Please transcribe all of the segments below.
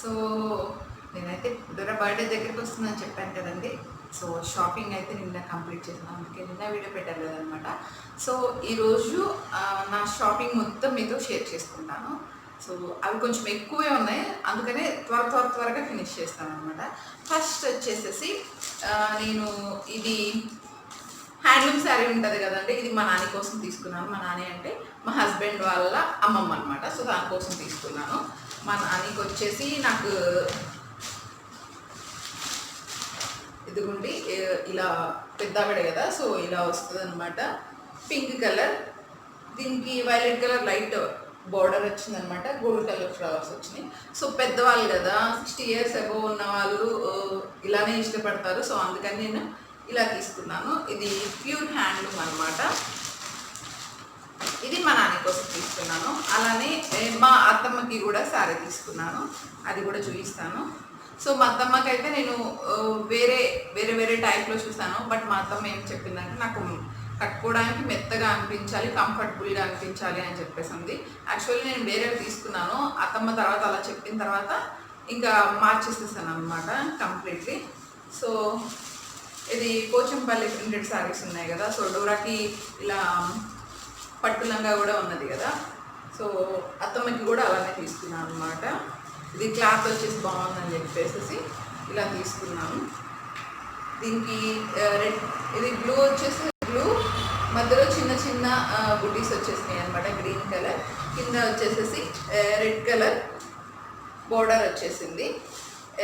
So నేనైతే బుడ్డర birthday దగ్గరికి వస్తుందని చెప్పాను కదండి. సో షాపింగ్ అయితే నిన్న కంప్లీట్ చేసాను, అందుకే నిన్న వీడియో పెట్టలేదనమాట. సో ఈరోజు నా షాపింగ్ మొత్తం మీతో షేర్ చేసుకుంటాను. సో అవి కొంచెం ఎక్కువే ఉన్నాయి, అందుకనే త్వరగా ఫినిష్ చేస్తాను అనమాట. ఫస్ట్ వచ్చేసేసి నేను ఇది హ్యాండ్లూమ్ శారీ ఉంటుంది కదండి, ఇది మా నాని కోసం తీసుకున్నాను. మా నాని అంటే మా హస్బెండ్ వాళ్ళ అమ్మమ్మ అనమాట. సో దానికోసం తీసుకున్నాను. మా నానికి వచ్చేసి నాకు ఇదిగుండి ఇలా పెద్దవిడ కదా, సో ఇలా వస్తుంది అనమాట. పింక్ కలర్, దీనికి వైలెట్ కలర్ లైట్ బార్డర్ వచ్చిందనమాట. గోల్డ్ కలర్ ఫ్లవర్స్ వచ్చినాయి. సో పెద్దవాళ్ళు కదా, 60 years అబోవ్ ఉన్న వాళ్ళు ఇలానే ఇష్టపడతారు. సో అందుకని నేను ఇలా తీసుకున్నాను. ఇది ప్యూర్ హ్యాండ్లూమ్ అనమాట. ఇది మా నాన్న కోసం తీసుకున్నాను. అలానే మా అత్తమ్మకి కూడా శారీ తీసుకున్నాను, అది కూడా చూపిస్తాను. సో మా అత్తమ్మకి అయితే నేను వేరే టైప్లో చూసాను. బట్ మా అత్తమ్మ ఏం చెప్పిందంటే నాకు కట్టుకోవడానికి మెత్తగా అనిపించాలి, కంఫర్టబుల్గా అనిపించాలి అని చెప్పేసి ఉంది. యాక్చువల్లీ నేను వేరేవి తీసుకున్నాను. అత్తమ్మ తర్వాత అలా చెప్పిన తర్వాత ఇంకా మార్చేసేసాను అనమాట కంప్లీట్లీ. సో ఇది పోచంపల్లి ప్రింటెడ్ శారీస్ ఉన్నాయి కదా, సో డోరాకి ఇలా పట్టులంగా కూడా ఉన్నది కదా, సో అత్తమ్మకి కూడా అలానే తీసుకున్నాను అనమాట. ఇది క్లాత్ వచ్చేసి బాగుందని చెప్పేసి ఇలా తీసుకున్నాను. దీనికి రెడ్, ఇది బ్లూ వచ్చేసి బ్లూ మధ్యలో చిన్న బుటీస్ వచ్చేసినాయి అనమాట, గ్రీన్ కలర్. కింద వచ్చేసేసి రెడ్ కలర్ బోర్డర్ వచ్చేసింది.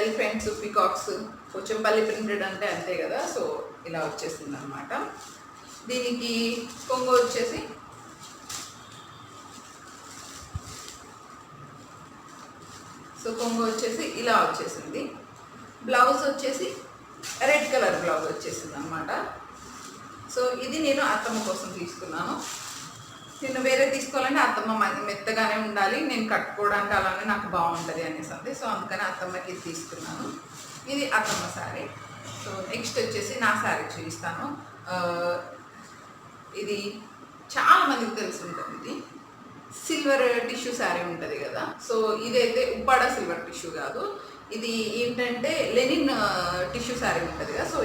ఎలిఫెంట్స్, పికాక్స్, పోచంపల్లి ప్రింటెడ్ అంటే అంతే కదా, సో ఇలా వచ్చేసింది అనమాట. దీనికి కొంగు వచ్చేసి కొంగు వచ్చేసి ఇలా వచ్చేసింది. బ్లౌజ్ వచ్చేసి రెడ్ కలర్ బ్లౌజ్ వచ్చేసింది అనమాట. సో ఇది నేను అత్తమ్మ కోసం తీసుకున్నాను. నేను వేరే తీసుకోవాలంటే అత్తమ్మ మెత్తగానే ఉండాలి, నేను కట్టుకోవడానికి అలానే నాకు బాగుంటుంది అనేసి అంతే. సో అందుకని అత్తమ్మకి ఇది తీసుకున్నాను. ఇది అత్తమ్మ శారీ. సో నెక్స్ట్ వచ్చేసి నా శారీ చూపిస్తాను. ఇది చాలా మందికి తెలిసి ఉంటుంది. ఇది సిల్వర్ టిష్యూ శారీ ఉంటుంది కదా, సో ఇదైతే ఉప్పాడ సిల్వర్ టిష్యూ కాదు, ఇది ఏంటంటే లెనిన్ టిష్యూ శారీ ఉంటుంది కదా. సో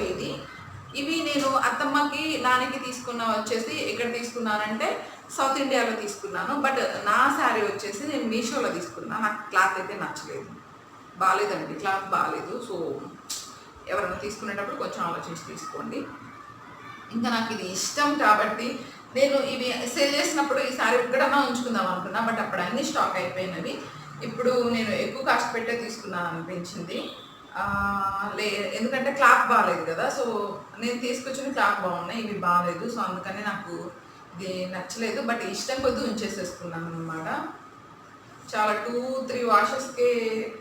ఇవి నేను అత్తమ్మకి నానికి తీసుకున్న వచ్చేసి ఎక్కడ తీసుకున్నానంటే సౌత్ ఇండియాలో తీసుకున్నాను. బట్ నా శారీ వచ్చేసి నేను మీషోలో తీసుకున్నాను. నాకు క్లాత్ అయితే నచ్చలేదు, బాగాలేదండి, క్లాత్ బాగాలేదు. సో ఎవరైనా తీసుకునేటప్పుడు కొంచెం ఆలోచించి తీసుకోండి. ఇంకా నాకు ఇది ఇష్టం కాబట్టి నేను ఇవి సేల్ చేసినప్పుడు ఈ శారీ ఒక్కడన్నా ఉంచుకుందాం అనుకున్నా, బట్ అప్పుడు అన్ని స్టాక్ అయిపోయినవి. ఇప్పుడు నేను ఎక్కువ కాస్ట్ పెట్టే తీసుకున్నాను అనిపించింది. ఎందుకంటే క్లాత్ బాగాలేదు కదా, సో నేను తీసుకొచ్చిన క్లాత్ బాగున్నాయి, ఇవి బాగాలేదు. సో అందుకని నాకు ఇది నచ్చలేదు, బట్ ఇష్టం కొద్ది ఉంచేసేసుకున్నాను అనమాట. చాలా 2-3 వాషెస్కి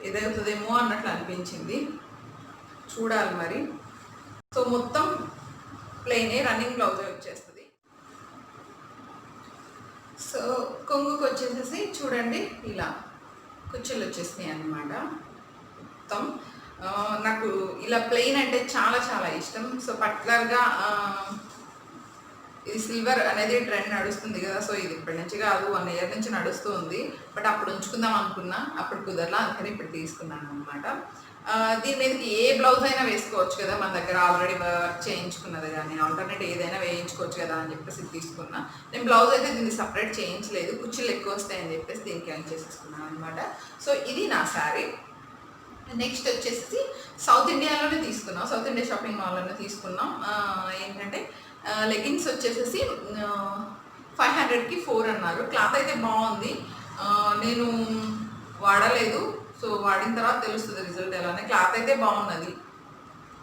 ఇదవుతుందేమో అన్నట్లు అనిపించింది, చూడాలి మరి. సో మొత్తం ప్లెయినే, రన్నింగ్ బ్లౌజే వచ్చేస్తుంది. సో కొంగుకు వచ్చేసేసి చూడండి ఇలా కుచ్చులు వచ్చేసినాయి అన్నమాట మొత్తం. నాకు ఇలా ప్లెయిన్ అంటే చాలా ఇష్టం. సో పర్టికులర్గా ఇది సిల్వర్ అనేది ట్రెండ్ నడుస్తుంది కదా, సో ఇది ఇప్పటి నుంచి కాదు, 1 year నుంచి నడుస్తూ ఉంది. బట్ అప్పుడు ఉంచుకుందాం అనుకున్నా, అప్పుడు కుదరలా, అందుకని ఇప్పుడు తీసుకున్నాను అనమాట. దీని మీదకి ఏ బ్లౌజ్ అయినా వేసుకోవచ్చు కదా, మన దగ్గర ఆల్రెడీ వర్క్ చేయించుకున్నది కానీ ఆల్టర్నేట్ ఏదైనా వేయించుకోవచ్చు కదా అని చెప్పేసి తీసుకున్నా. నేను బ్లౌజ్ అయితే దీన్ని సపరేట్ చేయించలేదు, కుర్చీలు ఎక్కువ వస్తాయని చెప్పేసి దీనికి ఏం చేసేసుకున్నాను అనమాట. సో ఇది నా శారీ. నెక్స్ట్ వచ్చేసి సౌత్ ఇండియాలోనే తీసుకున్నాం, సౌత్ ఇండియా షాపింగ్ మాల్లోనే తీసుకున్నాం. ఏంటంటే లెగిన్స్ వచ్చేసేసి 500కి 4 అన్నారు. క్లాత్ అయితే బాగుంది, నేను వాడలేదు, సో వాడిన తర్వాత తెలుస్తుంది రిజల్ట్ ఎలానే. క్లాత్ అయితే బాగున్నది.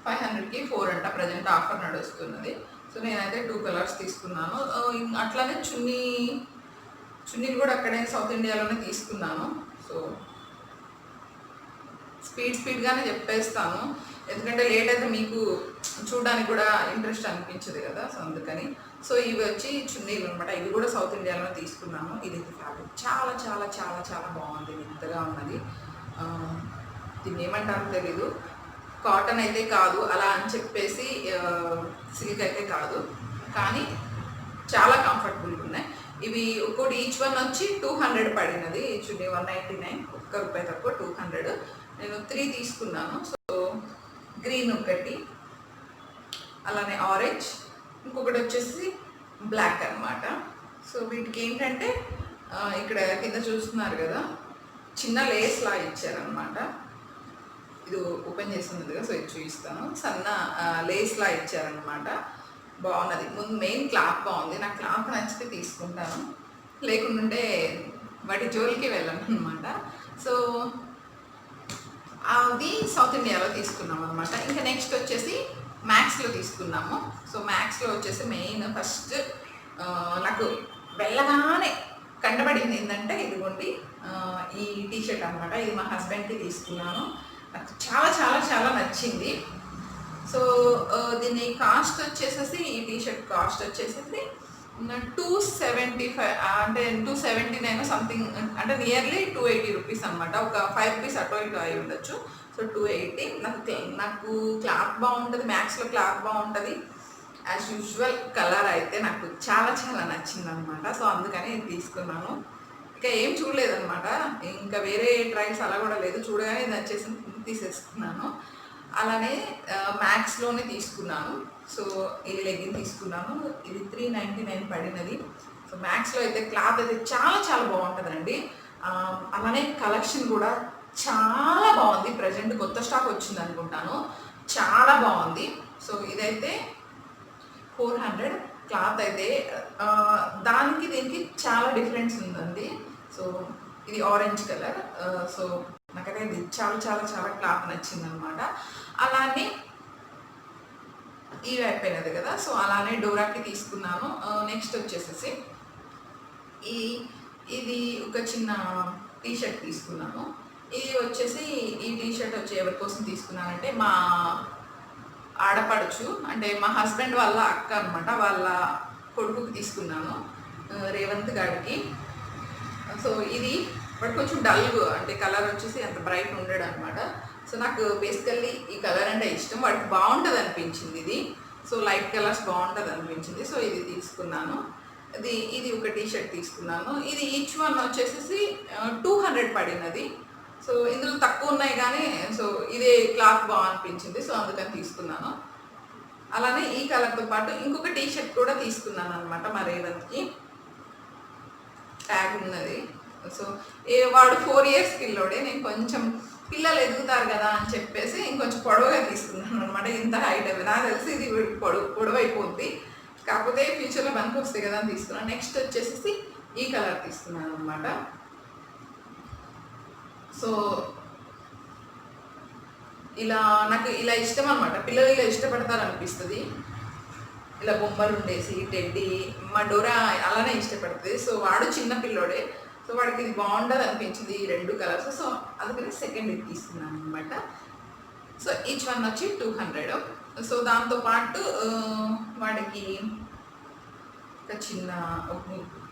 500కి 4 అంట, ప్రజెంట్ ఆఫర్ నడుస్తున్నది. సో నేనైతే 2 కలర్స్ తీసుకున్నాను. అట్లానే చున్నీలు కూడా అక్కడే సౌత్ ఇండియాలోనే తీసుకున్నాను. సో స్పీడ్గానే చెప్పేస్తాను, ఎందుకంటే లేట్ అయితే మీకు చూడడానికి కూడా ఇంట్రెస్ట్ అనిపించదు కదా, సో అందుకని. సో ఇవి వచ్చి చున్నీలు అనమాట, ఇవి కూడా సౌత్ ఇండియాలోనే తీసుకున్నాను. ఇది ఫ్యాబ్రిక్ చాలా బాగుంది, మెత్తగా ఉన్నది. దీన్ని ఏమంటారో తెలీదు, కాటన్ అయితే కాదు అలా అని చెప్పేసి సిల్క్ అయితే కాదు, కానీ చాలా కంఫర్టబుల్గా ఉన్నాయి. ఇవి ఒక్కోటి ఈచ్ వన్ వచ్చి 200 పడినది. చున్నీ 199, ₹1 తక్కువ 200. నేను 3 తీసుకున్నాను. సో గ్రీన్ ఒకటి, అలానే ఆరెంజ్, ఇంకొకటి వచ్చేసి బ్లాక్ అనమాట. సో వీటికి ఏంటంటే ఇక్కడ కింద చూస్తున్నారు కదా, చిన్న లేస్ లా ఇచ్చారనమాట. ఇది ఓపెన్ చేస్తున్నది కదా, సో ఇది చూపిస్తాను. సన్న లేస్ లా ఇచ్చారనమాట. బాగున్నది. ముందు మెయిన్ క్లాత్ బాగుంది. నాకు క్లాత్ నచ్చితే తీసుకుంటాను, లేకుంటే వాటి జోలికి వెళ్ళను అనమాట. సో అది సౌత్ ఇండియాలో తీసుకున్నాం అనమాట. ఇంకా నెక్స్ట్ వచ్చేసి మ్యాక్స్లో తీసుకున్నాము. సో మ్యాక్స్లో వచ్చేసి మెయిన్ ఫస్ట్ నాకు వెళ్ళగానే కంటపడింది ఏంటంటే ఇదిగోండి ఈ టీషర్ట్ అనమాట. ఇది మా హస్బెండ్కి తీసుకున్నాను. నాకు చాలా చాలా చాలా నచ్చింది. సో దీని కాస్ట్ వచ్చేసేసి, ఈ టీషర్ట్ కాస్ట్ వచ్చేసేసి 275, అంటే 279 సంథింగ్, అంటే నియర్లీ 280 రూపీస్ అనమాట. ఒక 5 రూపీస్ అటు ఇటు అయి ఉండొచ్చు. సో 280. నాకు క్లాత్ బాగుంటుంది, మ్యాక్స్లో క్లాత్ బాగుంటుంది. యాజ్ యూజువల్ కలర్ అయితే నాకు చాలా చాలా నచ్చింది అనమాట. సో అందుకని తీసుకున్నాను. ఇంకా ఏం చూడలేదన్నమాట, ఇంకా వేరే ట్రైల్స్ అలా కూడా లేదు. చూడగానే నచ్చేసి తీసేసుకున్నాను. అలానే మ్యాక్స్లోనే తీసుకున్నాను. సో ఇది లెగ్గిన్ తీసుకున్నాను. ఇది 399 పడినది. సో మ్యాక్స్లో అయితే క్లాత్ అయితే చాలా చాలా బాగుంటుందండి. అలానే కలెక్షన్ కూడా చాలా బాగుంది. ప్రజెంట్ కొత్త స్టాక్ వచ్చింది అనుకుంటాను, చాలా బాగుంది. సో ఇదైతే 400. క్లాత్ అయితే దానికి దీనికి చాలా డిఫరెన్స్ ఉందండి. సో ఇది ఆరెంజ్ కలర్. సో నాకైతే ఇది చాలా చాలా చాలా క్లాత్ నచ్చింది అనమాట. అలానే ఇవి అయిపోయినది కదా, సో అలానే డోరాకి తీసుకున్నాను. నెక్స్ట్ వచ్చేసేసి ఇది ఒక చిన్న టీషర్ట్ తీసుకున్నాను. ఇది వచ్చేసి, ఈ టీషర్ట్ వచ్చి ఎవరి కోసం తీసుకున్నానంటే మా ఆడపడుచు, అంటే మా హస్బెండ్ వాళ్ళ అక్క అనమాట, వాళ్ళ కొడుకుకి తీసుకున్నాను, రేవంత్ గారికి. సో ఇది బట్ కొంచెం డల్గా, అంటే కలర్ వచ్చేసి అంత బ్రైట్ ఉండడు అనమాట. సో నాకు బేసికల్లీ ఈ కలర్ అంటే ఇష్టం, వాటికి బాగుంటుంది అనిపించింది ఇది. సో లైట్ కలర్స్ బాగుంటుంది అనిపించింది. సో ఇది తీసుకున్నాను. ఇది ఒక టీషర్ట్ తీసుకున్నాను. ఇది ఈచ్ వన్ వచ్చేసి 200 పడినది. సో ఇందులో తక్కువ ఉన్నాయి కానీ, సో ఇదే క్లాత్ బాగా అనిపించింది, సో అందుకని తీసుకున్నాను. అలానే ఈ కలర్తో పాటు ఇంకొక టీషర్ట్ కూడా తీసుకున్నాను అనమాట మా రేవంత్కి. ట్యాగ్ ఉన్నది. సో వాడు 4 years పిల్లోడే. నేను కొంచెం పిల్లలు ఎదుగుతారు కదా అని చెప్పేసి ఇంకొంచెం పొడవుగా తీసుకున్నాను అనమాట. ఇంత హైట్ అవి నాకు తెలిసి ఇది పొడవైపోద్ది, కాకపోతే ఫ్యూచర్లో పనికి వస్తాయి కదా అని తీసుకున్నాను. నెక్స్ట్ వచ్చేసి ఈ కలర్ తీసుకున్నాను అనమాట. సో నాకు ఇలా ఇష్టం అనమాట. పిల్లలు ఇలా ఇష్టపడతారు అనిపిస్తుంది. ఇలా బొమ్మలు ఉండేసి టెడ్డీ, మా డోరా అలానే ఇష్టపడుతుంది. సో వాడు చిన్న పిల్లోడే, సో వాడికి ఇది బాగుంటుంది అనిపించింది ఈ 2 కలర్స్. సో అందుకని సెకండ్ ఇది తీసుకున్నాను అనమాట. సో ఈచ్ వన్ వచ్చి 200. సో దాంతోపాటు వాడికి ఒక చిన్న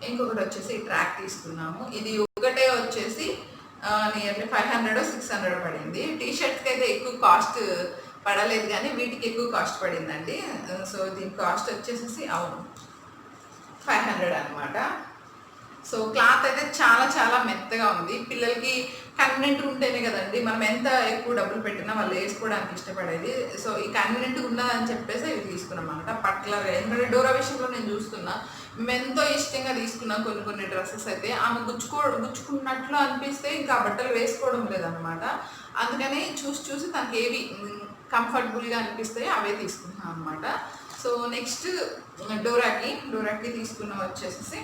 ఇంకొకటి వచ్చేసి ట్రాక్ తీసుకున్నాము. ఇది ఒకటే వచ్చేసి నియర్లీ 500 600 పడింది. టీషర్ట్స్కి అయితే ఎక్కువ కాస్ట్ పడలేదు కానీ వీటికి ఎక్కువ కాస్ట్ పడిందండి. సో దీని కాస్ట్ వచ్చేసి 500 అనమాట. సో క్లాత్ అయితే చాలా చాలా మెత్తగా ఉంది. పిల్లలకి కన్వీనెంట్ ఉంటేనే కదండి మనం ఎంత ఎక్కువ డబ్బులు పెట్టినా వాళ్ళు వేసుకోవడానికి ఇష్టపడేది. సో ఈ కన్వీనెంట్గా ఉన్నదని చెప్పేసి ఇవి తీసుకున్నాం అనమాట. పర్టికులర్గా ఎందుకంటే డోరా విషయంలో నేను చూస్తున్నా, మేము ఎంతో ఇష్టంగా తీసుకున్నాం కొన్ని డ్రెస్సెస్ అయితే ఆమె గుచ్చుకున్నట్లు అనిపిస్తే ఇంకా బట్టలు వేసుకోవడం లేదనమాట. అందుకని చూసి తనకి ఏవి కంఫర్టబుల్గా అనిపిస్తాయి అవే తీసుకుంటున్నాం అనమాట. సో నెక్స్ట్ డోరాకి తీసుకున్నాం వచ్చేసి,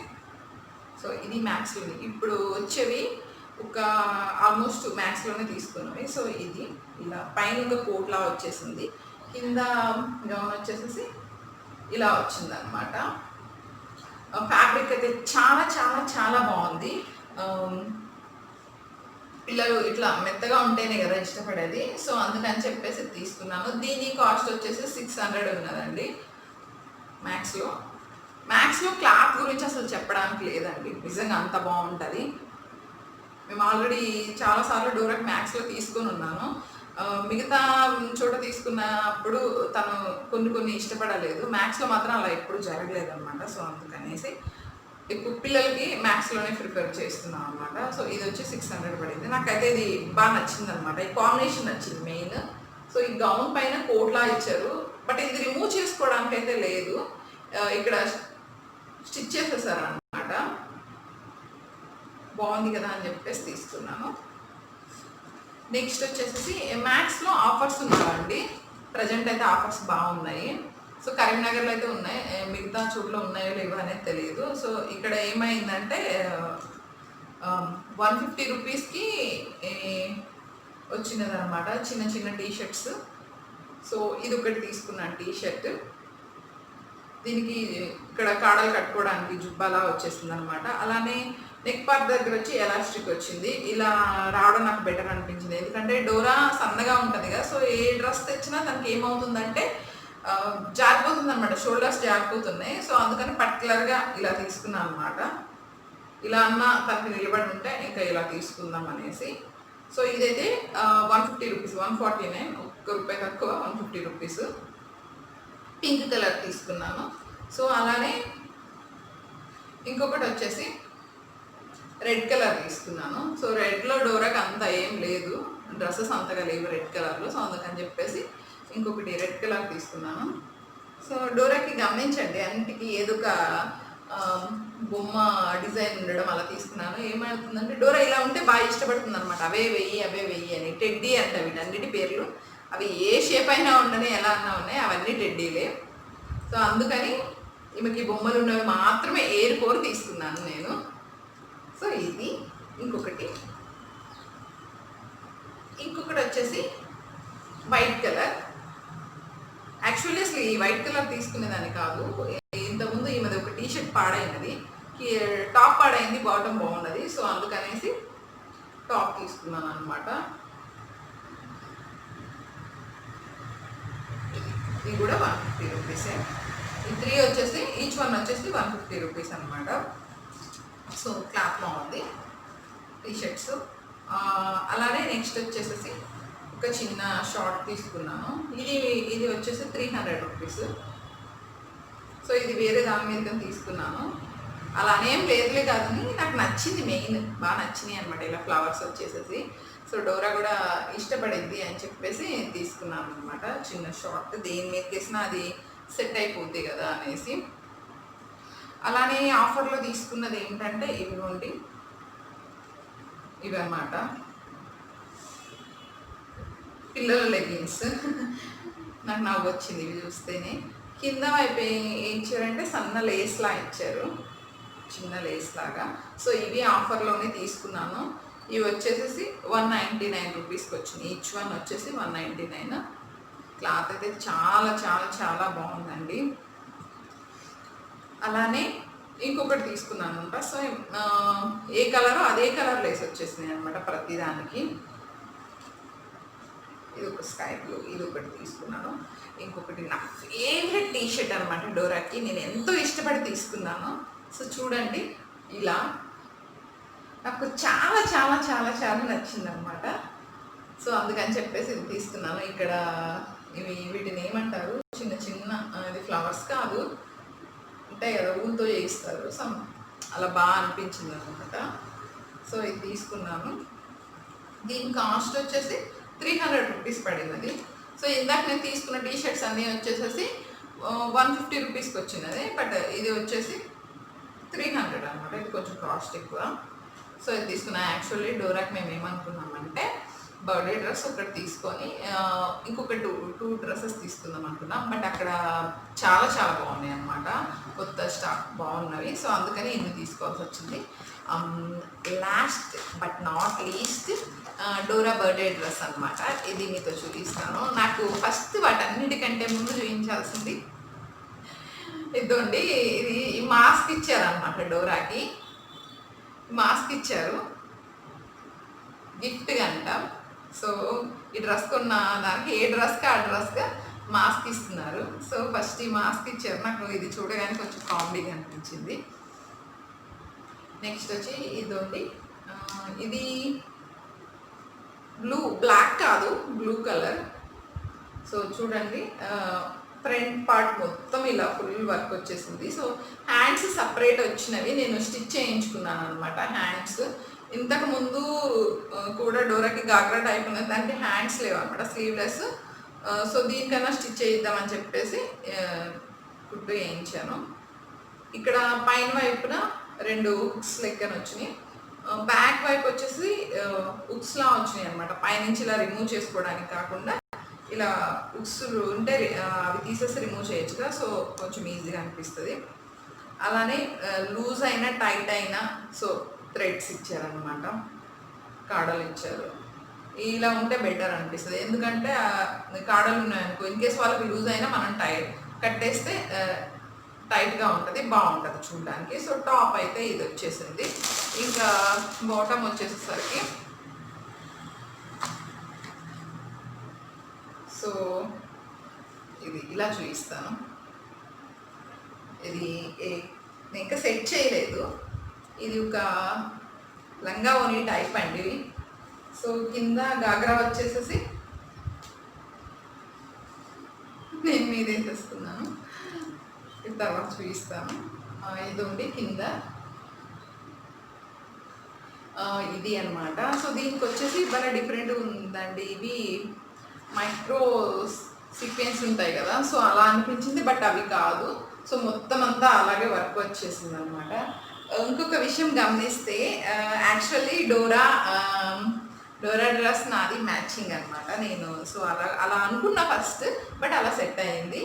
సో ఇది మ్యాక్స్లోని ఇప్పుడు వచ్చేవి ఒక ఆల్మోస్ట్ మ్యాక్స్లోనే తీసుకున్నవి. సో ఇది ఇలా పైన ఇంకా కోట్లా వచ్చేసింది, కింద గౌన్ వచ్చేసి ఇలా వచ్చింది అనమాట. ఫ్యాబ్రిక్ అయితే చాలా చాలా చాలా బాగుంది. పిల్లలు ఇట్లా మెత్తగా ఉంటేనే కదా ఇష్టపడేది. సో అందుకని చెప్పేసి తీసుకున్నాను. దీని కాస్ట్ వచ్చేసి 600 ఉన్నదండి. మ్యాక్స్లో క్లాత్ గురించి అసలు చెప్పడానికి లేదండి, నిజంగా అంత బాగుంటుంది. మేము ఆల్రెడీ చాలాసార్లు డోరాకి మ్యాక్స్లో తీసుకొని ఉన్నాను. మిగతా చోట తీసుకున్నప్పుడు తను కొన్ని ఇష్టపడలేదు, మ్యాక్స్లో మాత్రం అలా ఎప్పుడు జరగలేదు అనమాట. సో అందుకనేసి ఇప్పుడు పిల్లలకి మ్యాథ్స్లోనే ప్రిపేర్ చేస్తున్నాం అనమాట. సో ఇది వచ్చి 600 పడింది. నాకైతే ఇది బాగా నచ్చింది అనమాట. ఈ కాంబినేషన్ నచ్చింది మెయిన్. సో ఈ గౌన్ పైన కోట్లా ఇచ్చారు, బట్ ఇది రిమూవ్ చేసుకోవడానికి అయితే లేదు, ఇక్కడ స్టిచ్ చేసేసారు అనమాట. బాగుంది కదా అని చెప్పేసి తీసుకున్నాను. నెక్స్ట్ వచ్చేసి మ్యాక్స్లో ఆఫర్స్ ఉన్నాయండి. ప్రజెంట్ అయితే ఆఫర్స్ బాగున్నాయి. సో కరీంనగర్లో అయితే ఉన్నాయి, మిగతా చోట్ల ఉన్నాయో లేవో అనేది తెలియదు. సో ఇక్కడ ఏమైందంటే 150 రూపీస్కి వచ్చినదనమాట చిన్న చిన్న టీషర్ట్స్. సో ఇది ఒకటి తీసుకున్నాను టీషర్ట్. దీనికి ఇక్కడ కాడలు కట్టుకోవడానికి జుబ్బాలా వచ్చేస్తుంది అనమాట. అలానే నెక్ పార్ట్ దగ్గర వచ్చి ఎలాస్టిక్ వచ్చింది. ఇలా రావడం నాకు బెటర్ అనిపించింది, ఎందుకంటే డోరా సన్నగా ఉంటుంది కదా. సో ఏ డ్రెస్ తెచ్చినా దానికి ఏమవుతుందంటే జారిపోతుంది అనమాట, షోల్డర్స్ జారిపోతున్నాయి. సో అందుకని పర్టికులర్గా ఇలా తీసుకున్నాను అనమాట. ఇలా అన్న తనకి నిలబడి ఉంటే ఇంకా ఇలా తీసుకుందాం అనేసి. సో ఇదైతే 150 రూపీస్, 149, ₹1 తక్కువ, 150 రూపీస్. పింక్ కలర్ తీసుకున్నాను. సో అలానే ఇంకొకటి వచ్చేసి రెడ్ కలర్ తీసుకున్నాను. సో రెడ్లో డోరాకి అంత ఏం లేదు, డ్రెస్సెస్ అంతగా లేవు రెడ్ కలర్లో. సో అందుకని చెప్పేసి ఇంకొకటి రెడ్ కలర్ తీసుకున్నాను. సో డోరాకి గమనించండి, అన్నిటికీ ఏదో ఒక బొమ్మ డిజైన్ ఉండడం అలా తీసుకున్నాను. ఏమవుతుందంటే డోరా ఇలా ఉంటే బాగా ఇష్టపడుతుంది అనమాట. అవే వెయ్యి అని. టెడ్డీ అంటే వీటన్నిటి పేర్లు, అవి ఏ షేప్ అయినా ఉండని ఎలా అన్నా ఉన్నాయి, అవన్నీ టెడ్డీలే. సో అందుకని ఈమెకి బొమ్మలు ఉన్నవి మాత్రమే ఏరుకోరు తీసుకున్నాను నేను. సో ఇది ఇంకొకటి వచ్చేసి వైట్ కలర్. యాక్చువల్లీ అసలు ఈ వైట్ కలర్ తీసుకునేదాన్ని కాదు. ఇంతకుముందు ఈమెది ఒక టీషర్ట్ పాడైనది, టాప్ పాడైంది, బాటమ్ బాగున్నది. సో అందుకనేసి టాప్ తీసుకున్నాను అనమాట. ఇది కూడా 150 రూపీసే. ఈ 3 వచ్చేసి ఈచ్ వన్ వచ్చేసి 150 రూపీస్ అనమాట. సో క్లాత్ బాగుంది టీషర్ట్స్. అలానే నెక్స్ట్ వచ్చేసి ఒక చిన్న షార్ట్ తీసుకున్నాను. ఇది వచ్చేసి 300 రూపీస్. సో ఇది వేరే దాని మీద తీసుకున్నాను. అలానేం లేదులే కాదని నాకు నచ్చింది, మెయిన్ బాగా నచ్చినాయి అనమాట ఇలా ఫ్లవర్స్ వచ్చేసేసి. సో డోరా కూడా ఇష్టపడింది అని చెప్పేసి తీసుకున్నాను అనమాట. చిన్న షార్ట్, దేని మీద వేసినా అది సెట్ అయిపోద్ది కదా అనేసి. అలానే ఆఫర్లో తీసుకున్నది ఏంటంటే ఇవిగోండి, ఇవన్నమాట పిల్లల లెగ్గిన్స్. నాకు నవ్వు వచ్చింది ఇవి చూస్తేనే. కింద వైపు ఏం ఇచ్చారంటే సన్న లేస్లా ఇచ్చారు, చిన్న లేస్ లాగా. సో ఇవి ఆఫర్లోనే తీసుకున్నాను. ఇవి వచ్చేసి 199 రూపీస్కి వచ్చినాయి. ఈచ్ వన్ వచ్చేసి 199. క్లాత్ అయితే చాలా చాలా చాలా బాగుందండి. అలానే ఇంకొకటి తీసుకున్నాను అనమాట. సో ఏ కలరో అదే కలర్ లేస్ వచ్చేసినాయి అనమాట ప్రతిదానికి. ఇది ఒక స్కై బ్లూ, ఇది ఒకటి తీసుకున్నాను. ఇంకొకటి నా ఫేవరెట్ టీషర్ట్ అనమాట డోరాకి, నేను ఎంతో ఇష్టపడి తీసుకున్నాను. సో చూడండి ఇలా నాకు చాలా చాలా చాలా చాలా నచ్చింది అనమాట. సో అందుకని చెప్పేసి ఇది తీసుకున్నాను. ఇక్కడ వీటిని ఏమంటారు, చిన్న చిన్న ఇది ఫ్లవర్స్ కాదు, ఉంటాయి కదా ఊళ్ళతో చేయిస్తారు. సో అలా బాగా అనిపించింది అనమాట. సో ఇది తీసుకున్నాను. దీని కాస్ట్ వచ్చేసి 300 రూపీస్ పడినది. సో ఇందాక నేను తీసుకున్న టీషర్ట్స్ అన్నీ వచ్చేసేసి 150 రూపీస్కి వచ్చినది, బట్ ఇది వచ్చేసి 300 అనమాట. ఇది కొంచెం కాస్ట్ ఎక్కువ. సో ఇది తీసుకున్నా. యాక్చువల్లీ డోరాకి మేము ఏమనుకున్నామంటే బర్త్డే డ్రెస్ ఒకటి తీసుకొని ఇంకొక టూ డ్రెస్సెస్ తీసుకుందాం అనుకున్నాం, బట్ అక్కడ చాలా చాలా బాగున్నాయి అన్నమాట, కొత్త స్టాక్ బాగున్నవి. సో అందుకని ఇన్ని తీసుకోవాల్సి వచ్చింది. Last but not least Dora birthday dress అనమాట. ఇది మీతో చూపిస్తాను. నాకు ఫస్ట్ వాటన్నిటికంటే ముందు చూపించాల్సింది ఇదండి. ఇది మాస్క్ ఇచ్చారనమాట డోరాకి. మాస్క్ ఇచ్చారు గిఫ్ట్గా అంట. సో ఈ డ్రెస్ కొన్న దానికి ఏ డ్రెస్కి ఆ డ్రెస్గా మాస్క్ ఇస్తున్నారు. సో ఫస్ట్ ఈ మాస్క్ ఇచ్చారు. నాకు ఇది చూడగానే కొంచెం కామెడీగా అనిపించింది. నెక్స్ట్ వచ్చి ఇదండి, ఇది బ్లాక్ కాదు, బ్లూ కలర్. సో చూడండి ఫ్రంట్ పార్ట్ మొత్తం ఇలా ఫుల్ వర్క్ వచ్చేసింది. సో హ్యాండ్స్ సపరేట్ వచ్చినవి నేను స్టిచ్ చేయించుకున్నాను అనమాట. హ్యాండ్స్ ఇంతకు ముందు కూడా డోరాకి గాగ్రా టైప్ ఉన్నది, దానికి హ్యాండ్స్ లేవు అనమాట, స్లీవ్లెస్. సో దీనికన్నా స్టిచ్ చేయిద్దామని చెప్పేసి కుట్టు వేయించాను. ఇక్కడ పైన వైపున 2 హుక్స్ లెక్కన వచ్చినాయి, బ్యాక్ వైపు వచ్చేసి హుక్స్లా వచ్చినాయి అనమాట. పైనుంచి ఇలా రిమూవ్ చేసుకోవడానికి కాకుండా ఇలా హుక్స్ ఉంటే అవి తీసేసి రిమూవ్ చేయొచ్చు కదా, సో కొంచెం ఈజీగా అనిపిస్తుంది. అలానే లూజ్ అయినా టైట్ అయినా సో థ్రెడ్స్ ఇచ్చారనమాట, కాడలు ఇచ్చారు. ఇలా ఉంటే బెటర్ అనిపిస్తుంది, ఎందుకంటే కాడలు ఉన్నాయనుకో ఇన్ కేస్ వాళ్ళకి లూజ్ అయినా మనం కట్టేస్తే టైట్గా ఉంటుంది, బాగుంటుంది చూడడానికి. సో టాప్ అయితే ఇది వచ్చేసింది. ఇంకా బాటమ్ వచ్చేసరికి సో ఇది ఇలా చూపిస్తాను. ఇది నేను ఇంకా సెట్ చేయలేదు, ఇది ఒక లంగా ఓని టైప్ అండి. సో కింద గాగ్రా వచ్చేసేసి నేను మీద వేసేస్తున్నాను, తర్వాత చూపిస్తాను. ఇది ఉండి కింద ఇది అనమాట. సో దీనికి వచ్చేసి బాగా డిఫరెంట్ ఉందండి. ఇవి మైక్రో సీక్వెన్స్ ఉంటాయి కదా, సో అలా అనిపించింది, బట్ అవి కాదు. సో మొత్తం అంతా అలాగే వర్క్ వచ్చేసింది అనమాట. ఇంకొక విషయం గమనిస్తే యాక్చువల్లీ డోరా డ్రెస్ నాది మ్యాచింగ్ అనమాట. నేను సో అలా అనుకున్నా ఫస్ట్, బట్ అలా సెట్ అయింది.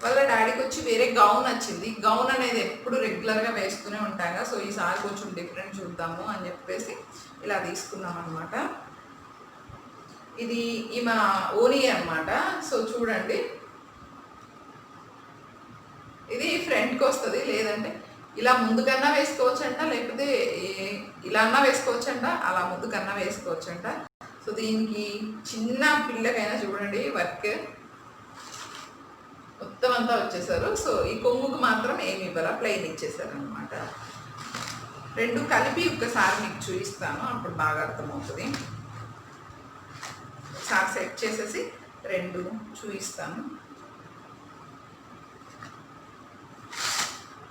వాళ్ళ డాడీకి వచ్చి వేరే గౌన్ వచ్చింది. గౌన్ అనేది ఎప్పుడు రెగ్యులర్గా వేస్తూనే ఉంటాం కదా, సో ఈసారి కొంచెం డిఫరెంట్ చూద్దాము అని చెప్పేసి ఇలా తీసుకున్నాం అనమాట. ఇది ఈమె ఓనీ అనమాట. సో చూడండి, ఇది ఫ్రంట్కి వస్తుంది, లేదంటే ఇలా ముందుకన్నా వేసుకోవచ్చంట, లేకపోతే ఇలా అన్నా వేసుకోవచ్చంట, అలా ముందుకన్నా వేసుకోవచ్చంట. సో దీనికి చిన్న పిల్లకైనా చూడండి వర్క్ మొత్తం అంతా వచ్చేసారు. సో ఈ కొంగుకు మాత్రం ఏమి ఇవ్వాల, ప్లెయిన్ ఇచ్చేసారు అనమాట. 2 కలిపి ఒక్కసారి మీకు చూపిస్తాను, అప్పుడు బాగా అర్థమవుతుంది. ఒకసారి సెట్ చేసేసి 2 చూపిస్తాను.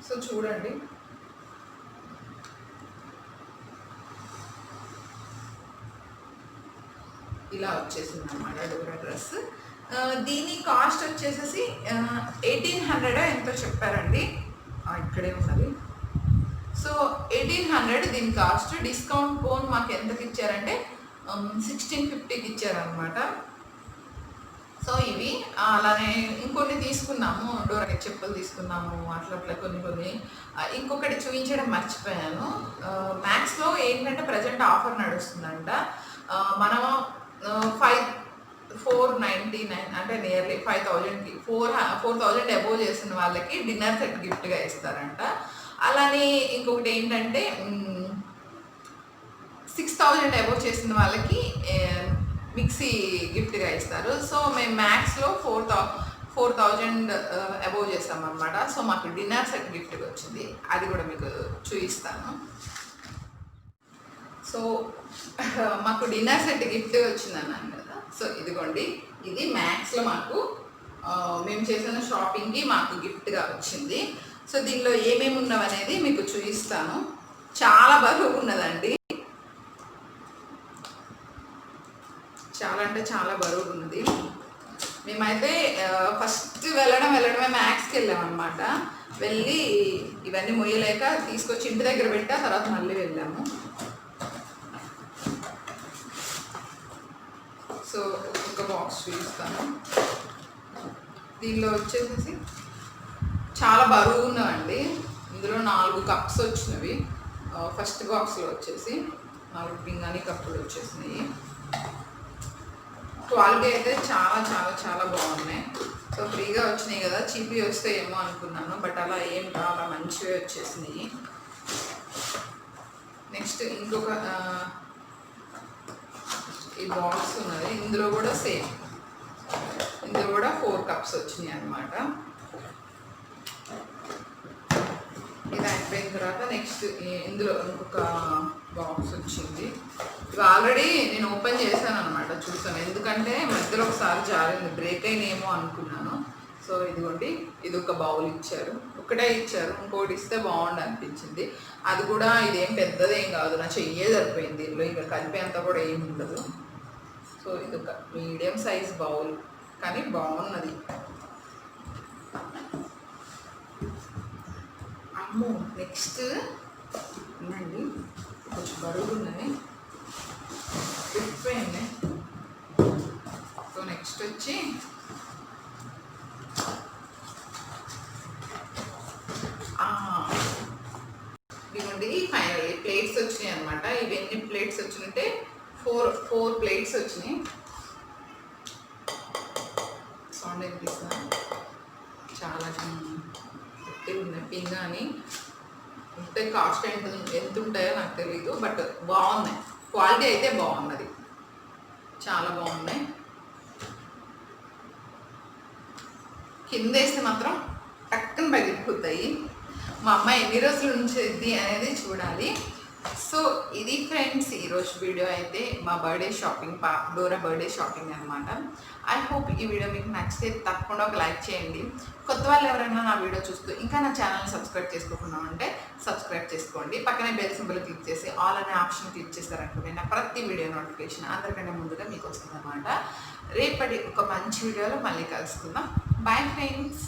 సో చూడండి, ఇలా వచ్చేసింది అన్నమాట డోరా డ్రెస్. దీని కాస్ట్ వచ్చేసేసి 1800 ఎంతో చెప్పారండి, ఇక్కడే ఉన్నది. సో 1800 దీని కాస్ట్. డిస్కౌంట్ పోన్ మాకు ఎంతకి ఇచ్చారంటే 1650కి ఇచ్చారనమాట. సో ఇవి అలానే ఇంకొన్ని తీసుకున్నాము, డోరాకి చెప్పులు తీసుకున్నాము, అట్లా కొన్ని. ఇంకొకటి చూపించడం మర్చిపోయాను. మ్యాక్స్లో ఏంటంటే ప్రజెంట్ ఆఫర్ నడుస్తుందంట. మనం 499 అంటే నియర్లీ 5000కి 4000 అబోవ్ చేసిన వాళ్ళకి డిన్నర్ సెట్ గిఫ్ట్గా ఇస్తారంట. అలానే ఇంకొకటి ఏంటంటే 6000 అబోవ్ చేసిన వాళ్ళకి మిక్సీ గిఫ్ట్గా ఇస్తారు. సో మేము మ్యాక్స్లో 4000 అబోవ్ చేస్తామన్నమాట. సో మాకు డిన్నర్ సెట్ గిఫ్ట్గా వచ్చింది, అది కూడా మీకు చూపిస్తాను. సో మాకు డిన్నర్ సెట్ గిఫ్ట్ వచ్చింది అన్నాను కదా, సో ఇదిగోండి, ఇది మ్యాక్స్లో మాకు మేము చేసిన షాపింగ్కి మాకు గిఫ్ట్గా వచ్చింది. సో దీనిలో ఏమేమి ఉన్నవనేది మీకు చూపిస్తాను. చాలా బరువు ఉన్నదండి, చాలా అంటే చాలా బరువు ఉన్నది. మేమైతే ఫస్ట్ వెళ్ళడమే మ్యాక్స్కి వెళ్ళామన్నమాట. వెళ్ళి ఇవన్నీ మొయ్యలేక తీసుకొచ్చి ఇంటి దగ్గర పెట్టా, తర్వాత మళ్ళీ వెళ్ళాము. సో ఒక బాక్స్ చూపిస్తాను. దీనిలో వచ్చేసి చాలా బరువు ఉన్నవండి. ఇందులో 4 కప్స్ వచ్చినవి. ఫస్ట్ బాక్స్లో వచ్చేసి 4 పింగాణి కప్పులు వచ్చేసినాయి. క్వాలిటీ అయితే చాలా చాలా చాలా బాగున్నాయి. సో ఫ్రీగా వచ్చినాయి కదా, చీపీ వస్తే ఏమో అనుకున్నాను, బట్ అలా ఏం చాలా మంచిగా వచ్చేసినాయి. నెక్స్ట్ ఇంకొక ఈ బాక్స్ ఉన్నది, ఇందులో కూడా సేమ్, ఇందులో కూడా 4 కప్స్ వచ్చినాయి అన్నమాట. ఇది అయిపోయిన తర్వాత నెక్స్ట్ ఇందులో ఇంకొక బాక్స్ వచ్చింది. ఇవి ఆల్రెడీ నేను ఓపెన్ చేశాను అనమాట, చూసాను, ఎందుకంటే మధ్యలో ఒకసారి జారింది, బ్రేక్ అయినేమో అనుకున్నాను. సో సో ఇదిగోండి, ఇది ఒక బౌల్ ఇచ్చారు, ఒకటే ఇచ్చారు, ఇంకోటి ఇస్తే బాగుండు అనిపించింది. అది కూడా ఇదేం పెద్దదేం కాదు, నా చెయ్యే సరిపోయింది, దీనిలో ఇంకా కలిపేంత కూడా ఏమి ఉండదు. సో ఇది ఒక మీడియం సైజ్ బౌల్, కానీ బాగున్నది. అమ్మో, నెక్స్ట్ ఉందండి, కొంచెం బరువు ఉన్నాయి, విప్పిపోయింది. సో నెక్స్ట్ వచ్చి ఇదిగోండి, ఫైనల్లీ ప్లేట్స్ వచ్చినాయి అనమాట. ఇవి ఎన్ని ప్లేట్స్ వచ్చినాయంటే ఫోర్ ప్లేట్స్ వచ్చినాయి. సౌండ్ వినిపిస్తుందా? చాలా ఉన్నాయి పింగా అని. ఇంత కాస్ట్ ఎంత ఉంటాయో నాకు తెలీదు, బట్ బాగున్నాయి, క్వాలిటీ అయితే బాగున్నది, చాలా బాగున్నాయి. కింద వేస్తే మాత్రం టక్కన పగిలిపోతాయి. మా అమ్మాయి ఎన్ని రోజుల నుంచి ఇది అనేది చూడాలి. సో ఇది ఫ్రెండ్స్ ఈరోజు వీడియో అయితే మా birthday shopping, Dora birthday shopping అనమాట. ఐ హోప్ ఈ వీడియో మీకు నచ్చితే తప్పకుండా ఒక లైక్ చేయండి. కొత్త వాళ్ళు ఎవరైనా నా వీడియో చూస్తూ ఇంకా నా ఛానల్ని సబ్స్క్రైబ్ చేసుకోకుండా ఉంటే సబ్స్క్రైబ్ చేసుకోండి. పక్కనే బెల్ సింబల్ క్లిక్ చేసి ఆల్ అనే ఆప్షన్ క్లిక్ చేస్తారనుకోండి, నా ప్రతి వీడియో నోటిఫికేషన్ అందరికంటే ముందుగా మీకు వస్తుంది అనమాట. రేపటి ఒక మంచి వీడియోలో మళ్ళీ కలుసుకుందాం. Bye friends.